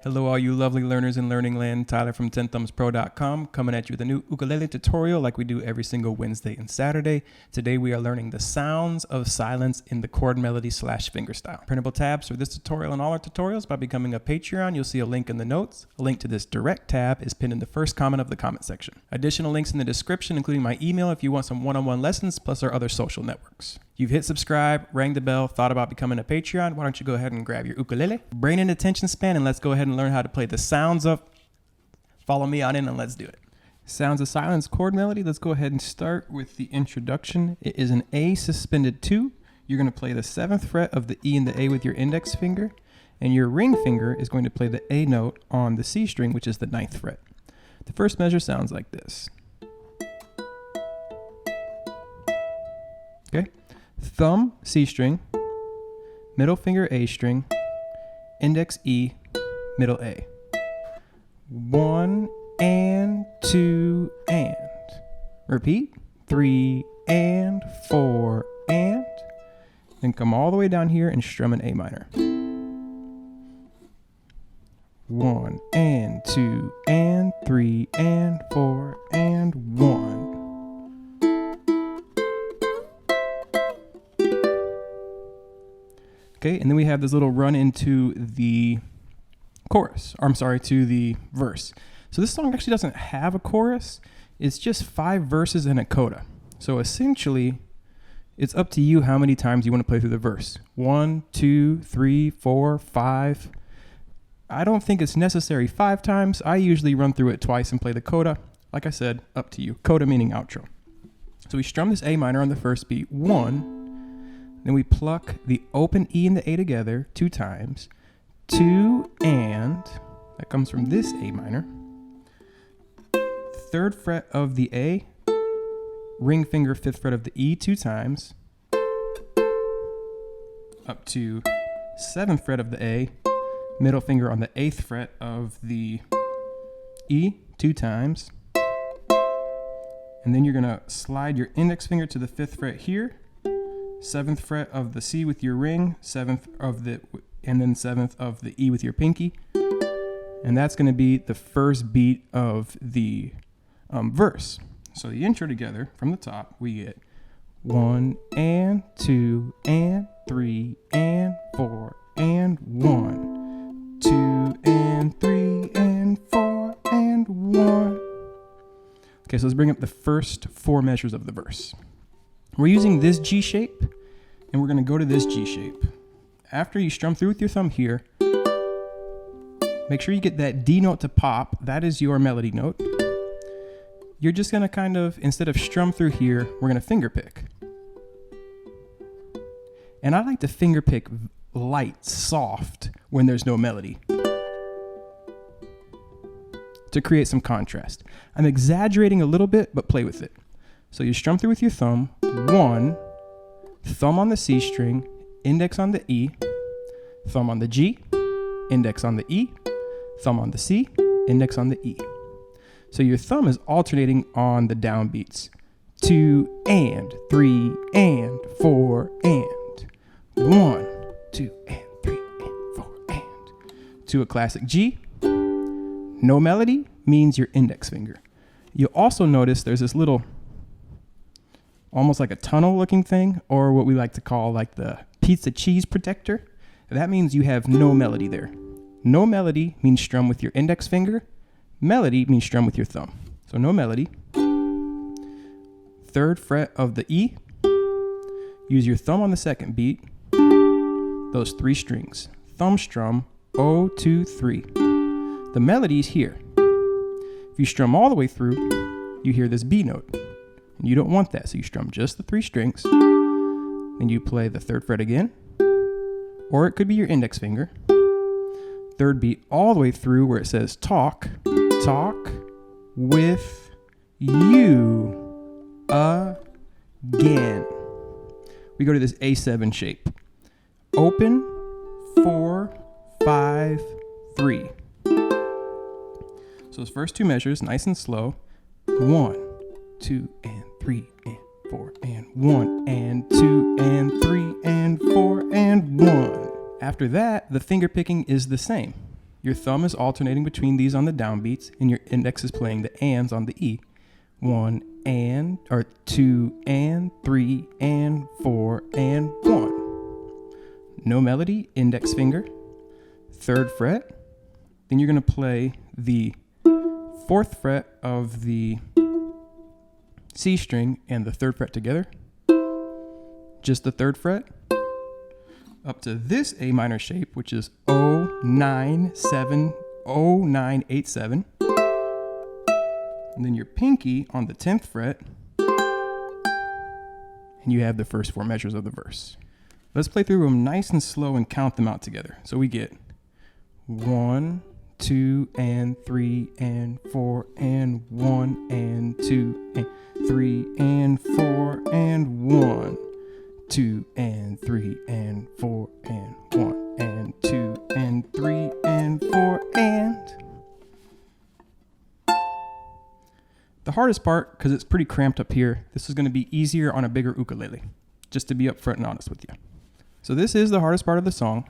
Hello all you lovely learners in learning land, Tyler from tenthumbsproductions.com coming at you with a new ukulele tutorial like we do every single Wednesday and Saturday. Today we are learning the sounds of silence in the chord melody / fingerstyle. Printable tabs for this tutorial and all our tutorials. By becoming a Patreon, you'll see a link in the notes. A link to this direct tab is pinned in the first comment of the comment section. Additional links in the description, including my email if you want some one-on-one lessons, plus our other social networks. You've hit subscribe, rang the bell, thought about becoming a Patreon. Why don't you go ahead and grab your ukulele, brain and attention span, and let's go ahead and learn how to play the sounds of, follow me on in and let's do it. Sounds of silence chord melody. Let's go ahead and start with the introduction. It is an A suspended 2. You're going to play the 7th fret of the E and the A with your index finger, and your ring finger is going to play the A note on the C string, which is the 9th fret. The first measure sounds like this. Okay. Thumb, C string, middle finger, A string, index, E, middle, A. 1 and 2 and. Repeat. 3 and 4 and. Then come all the way down here and strum an A minor. 1 and 2 and 3 and 4 and 1. Okay, and then we have this little run into the chorus, or I'm sorry, to the verse. So this song actually doesn't have a chorus. It's just 5 verses and a coda. So essentially, it's up to you how many times you want to play through the verse. 1, 2, 3, 4, 5. I don't think it's necessary 5 times. I usually run through it twice and play the coda. Like I said, up to you. Coda meaning outro. So we strum this A minor on the first beat, 1. Then we pluck the open E and the A together 2 times. 2 and, that comes from this A minor. 3rd fret of the A, ring finger 5th fret of the E 2 times. Up to 7th fret of the A, middle finger on the 8th fret of the E 2 times. And then you're gonna slide your index finger to the 5th fret here. 7th fret of the C with your ring, 7th of the, and then 7th of the E with your pinky. And that's going to be the first beat of the verse. So the intro together from the top, we get 1 and 2 and 3 and 4 and 1. 2 and 3 and 4 and 1. Okay, so let's bring up the first 4 measures of the verse. We're using this G shape, and we're going to go to this G shape. After you strum through with your thumb here, make sure you get that D note to pop. That is your melody note. You're just going to kind of, instead of strum through here, we're going to finger pick. And I like to finger pick light, soft, when there's no melody, to create some contrast. I'm exaggerating a little bit, but play with it. So you strum through with your thumb, 1, thumb on the C string, index on the E, thumb on the G, index on the E, thumb on the C, index on the E. So your thumb is alternating on the downbeats. 2 and 3 and 4 and 1, 2 and 3 and 4 and. To a classic G, no melody means your index finger. You'll also notice there's this little almost like a tunnel looking thing, or what we like to call like the pizza cheese protector. That means you have no melody there. No melody means strum with your index finger. Melody means strum with your thumb. So no melody. 3rd fret of the E. Use your thumb on the 2nd beat. Those 3 strings. Thumb strum, 0, 2, 3. The melody is here. If you strum all the way through, you hear this B note. And you don't want that, so you strum just the 3 strings. Then you play the 3rd fret again, or it could be your index finger. 3rd beat all the way through where it says talk with you again. We go to this A7 shape. Open, 4, 5, 3. So those first 2 measures, nice and slow. 1, 2 and 3 and 4 and 1 and 2 and 3 and 4 and 1. After that, the finger picking is the same. Your thumb is alternating between these on the downbeats, and your index is playing the ands on the E. 1 and, or 2 and, 3 and, 4 and 1. No melody, index finger, 3rd fret. Then you're going to play the 4th fret of the C string and the 3rd fret together. Just the 3rd fret. Up to this A minor shape, which is 097, 0987. And then your pinky on the 10th fret. And you have the first 4 measures of the verse. Let's play through them nice and slow and count them out together. So we get 1, 2 and 3 and 4 and 1 and 2 and 3 and 4 and 1. 2 and 3 and 4 and 1 and 2 and 3 and 4 and. The hardest part, because it's pretty cramped up here, this is going to be easier on a bigger ukulele, just to be upfront and honest with you. So this is the hardest part of the song.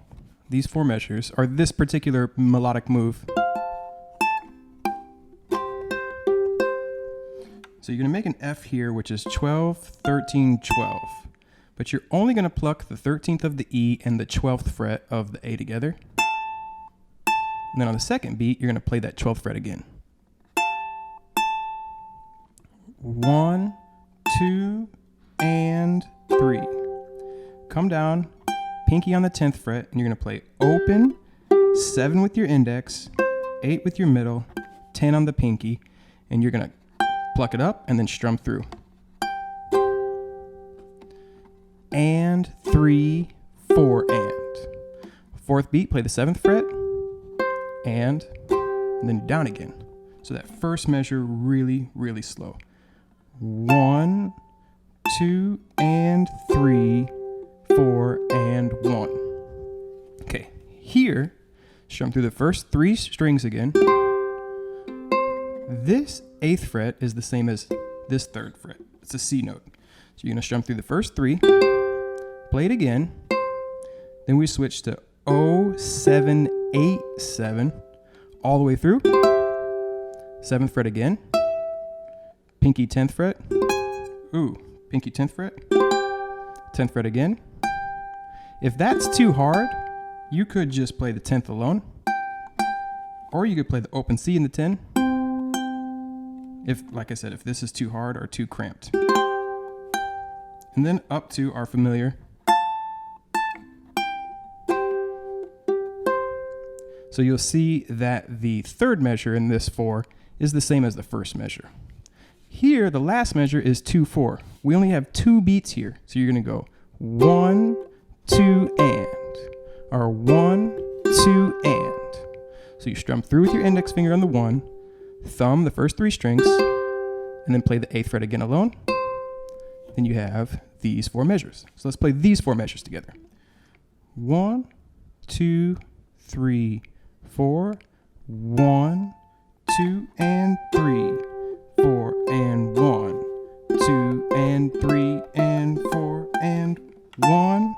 These 4 measures, or this particular melodic move. So you're going to make an F here, which is 12, 13, 12. But you're only going to pluck the 13th of the E and the 12th fret of the A together. And then on the second beat, you're going to play that 12th fret again. 1, 2, and 3. Come down, pinky on the 10th fret, and you're going to play open, 7 with your index, 8 with your middle, 10 on the pinky, and you're going to pluck it up and then strum through. And 3, 4 and. 4th beat, play the 7th fret, and then you're down again. So that first measure really, really slow. 1, 2, and 3, 4, and 1. Okay, here, strum through the first 3 strings again. This 8th fret is the same as this 3rd fret. It's a C note. So you're going to strum through the first 3, play it again, then we switch to 0787 all the way through, 7th fret again, pinky 10th fret, pinky 10th fret, 10th fret again. If that's too hard, you could just play the 10th alone, or you could play the open C in the 10, if, like I said, if this is too hard or too cramped. And then up to our familiar. So you'll see that the 3rd measure in this 4 is the same as the 1st measure. Here, the last measure is 2, 4. We only have 2 beats here. So you're going to go 1, 2, and. Or 1, 2, and. So you strum through with your index finger on the 1, thumb the first 3 strings, and then play the 8th fret again alone. Then you have these 4 measures. So let's play these 4 measures together. 1, 2, 3, 4, 1, 2, and 3, 4, and 1, 2, and 3, and 4, and 1,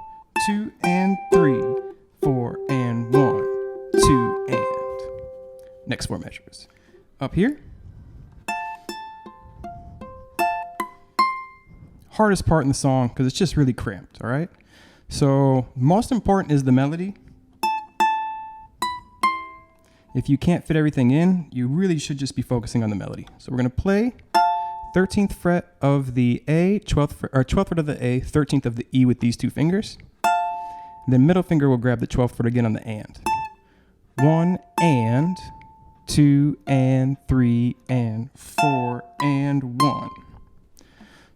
2, and 3, 4, and 1, 2, and. Next 4 measures. Up here. Hardest part in the song because it's just really cramped, all right? So most important is the melody. If you can't fit everything in, you really should just be focusing on the melody. So we're going to play 13th fret of the A, 12th fret of the A, 13th of the E with these 2 fingers. And then middle finger will grab the 12th fret again on the and. 1 and, 2 and, 3 and, 4 and 1.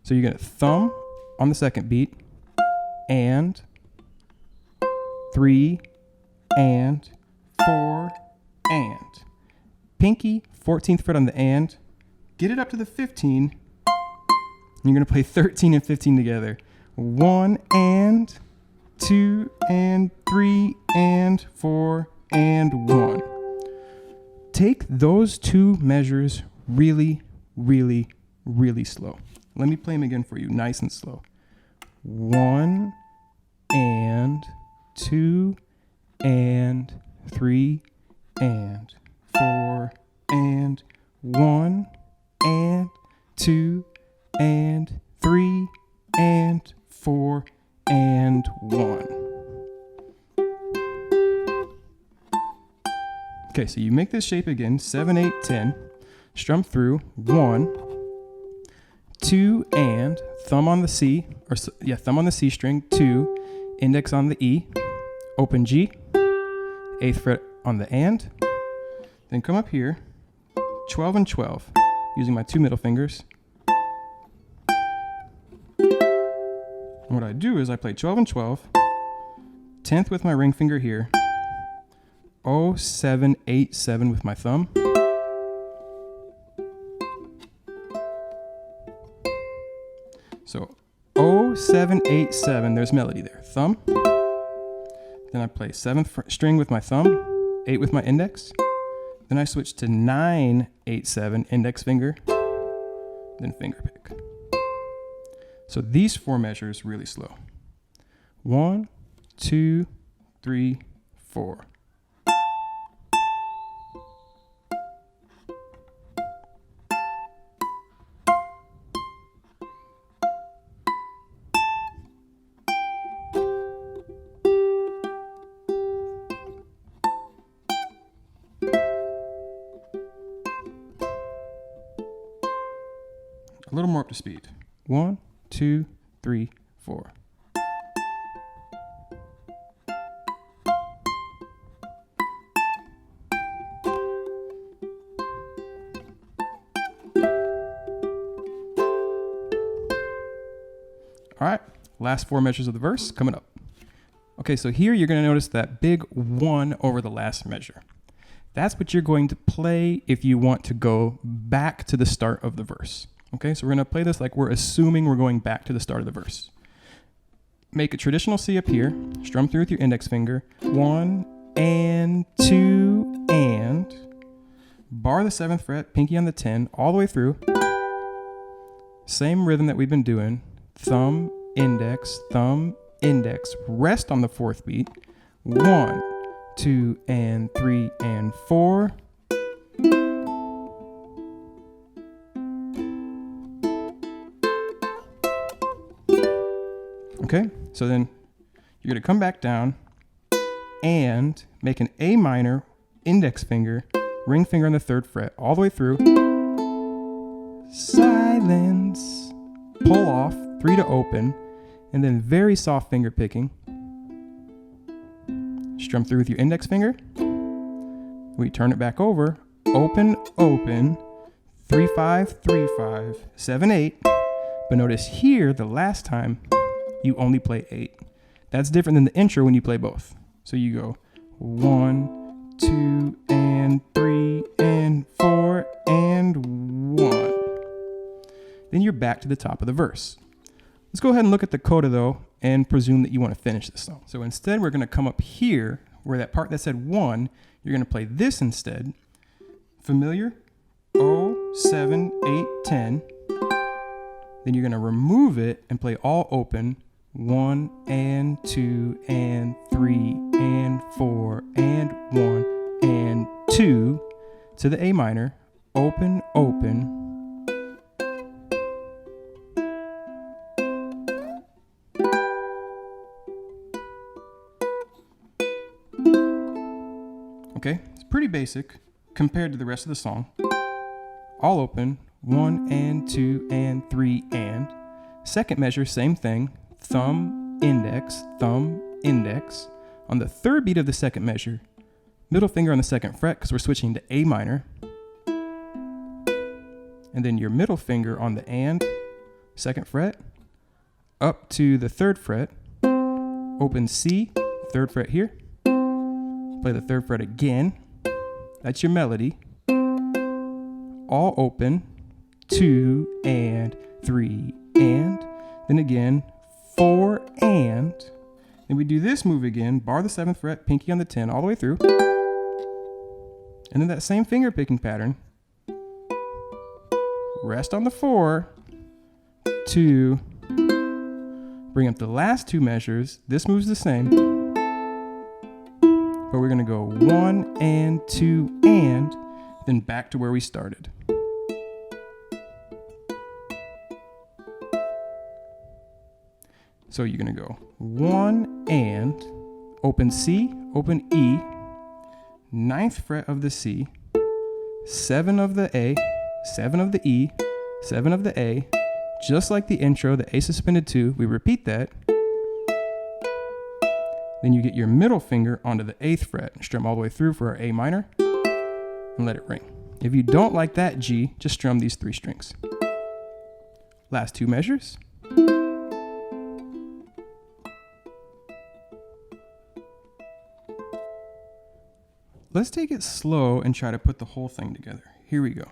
So you're going to thumb on the second beat, and, 3 and, 4 and. Pinky, 14th fret on the and, get it up to the 15, and you're going to play 13 and 15 together. 1 and, 2 and, 3 and, 4 and 1. Take those 2 measures really, really, really slow. Let me play them again for you, nice and slow. 1 and, 2 and, 3 and 4 and 1 and 2 and 3 and 4 and 1. Okay, so you make this shape again, 7, 8, 10, strum through 1, 2 and thumb on the C, thumb on the C string, 2, index on the E, open G, 8th fret on the and, then come up here, 12 and 12, using my 2 middle fingers. And what I do is I play 12 and 12, 10th with my ring finger here, 0, 7, 8, 7 with my thumb. So 0, 7, 8, 7, there's melody there. Thumb. Then I play 7th string with my thumb, 8 with my index. Then I switch to 9, 8, 7, index finger, then finger pick. So these 4 measures really slow. 1, 2, 3, 4. A little more up to speed. 1, 2, 3, 4. All right, last 4 measures of the verse coming up. Okay, so here you're going to notice that big 1 over the last measure. That's what you're going to play if you want to go back to the start of the verse. Okay, so we're going to play this like we're assuming we're going back to the start of the verse. Make a traditional C up here, strum through with your index finger, 1 and 2 and, bar the 7th fret, pinky on the 10, all the way through. Same rhythm that we've been doing, thumb, index, rest on the 4th beat, 1, 2 and 3 and 4. Okay, so then you're going to come back down and make an A minor, index finger, ring finger on the 3rd fret, all the way through. Silence. Pull off, 3 to open, and then very soft finger picking. Strum through with your index finger. We turn it back over. Open, open, 3, 5, 3, 5, 7, 8. But notice here, the last time, you only play 8. That's different than the intro when you play both. So you go 1, 2, and 3, and 4, and 1. Then you're back to the top of the verse. Let's go ahead and look at the coda though, and presume that you want to finish this song. So instead, we're going to come up here, where that part that said 1, you're going to play this instead. Familiar? 0, 7, 8, 10. Then you're going to remove it and play all open. 1 and 2 and 3 and 4 and 1 and 2 to the A minor. Open, open. Okay, it's pretty basic compared to the rest of the song. All open, 1 and 2 and 3 and. Second measure, same thing. Thumb, index. On the 3rd beat of the 2nd measure, middle finger on the 2nd fret because we're switching to A minor. And then your middle finger on the and, 2nd fret, up to the 3rd fret, open C, 3rd fret here, play the 3rd fret again, that's your melody, all open, 2 and 3 and, then again, 4 and, then we do this move again, bar the 7th fret, pinky on the 10, all the way through, and then that same finger picking pattern, rest on the 4, 2, bring up the last 2 measures, this move's the same, but we're we're going to go 1 and 2 and then back to where we started. So you're going to go 1 and open C, open E, 9th fret of the C, 7 of the A, 7 of the E, 7 of the A, just like the intro, the A suspended 2, we repeat that. Then you get your middle finger onto the 8th fret and strum all the way through for our A minor and let it ring. If you don't like that G, just strum these 3 strings. Last 2 measures. Let's take it slow and try to put the whole thing together. Here we go.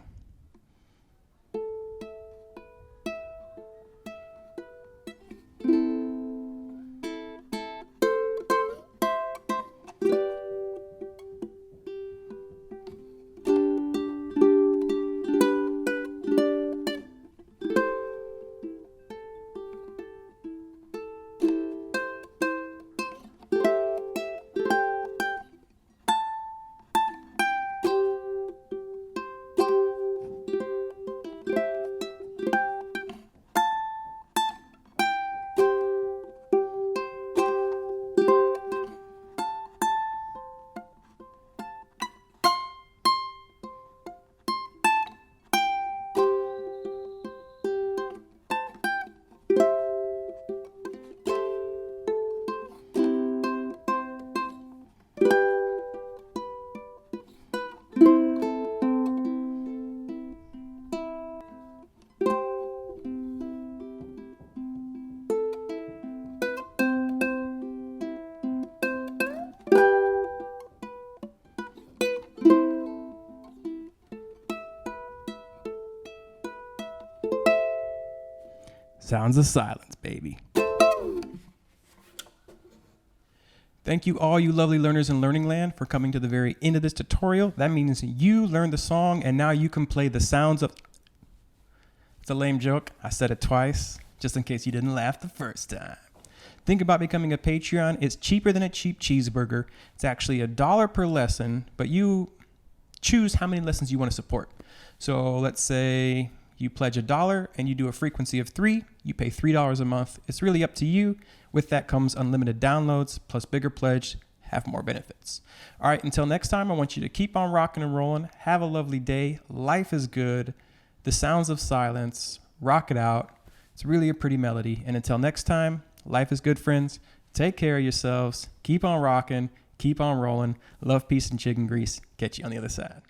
Sounds of silence, baby. Thank you all you lovely learners in Learning Land for coming to the very end of this tutorial. That means you learned the song and now you can play the sounds of... It's a lame joke. I said it twice, just in case you didn't laugh the first time. Think about becoming a Patreon. It's cheaper than a cheap cheeseburger. It's actually $1 per lesson, but you choose how many lessons you want to support. So let's say you pledge $1 and you do a frequency of 3, you pay $3 a month. It's really up to you. With that comes unlimited downloads, plus bigger pledge, have more benefits. All right, until next time, I want you to keep on rocking and rolling. Have a lovely day. Life is good. The sounds of silence, rock it out. It's really a pretty melody. And until next time, life is good, friends. Take care of yourselves. Keep on rocking. Keep on rolling. Love, peace, and chicken grease. Catch you on the other side.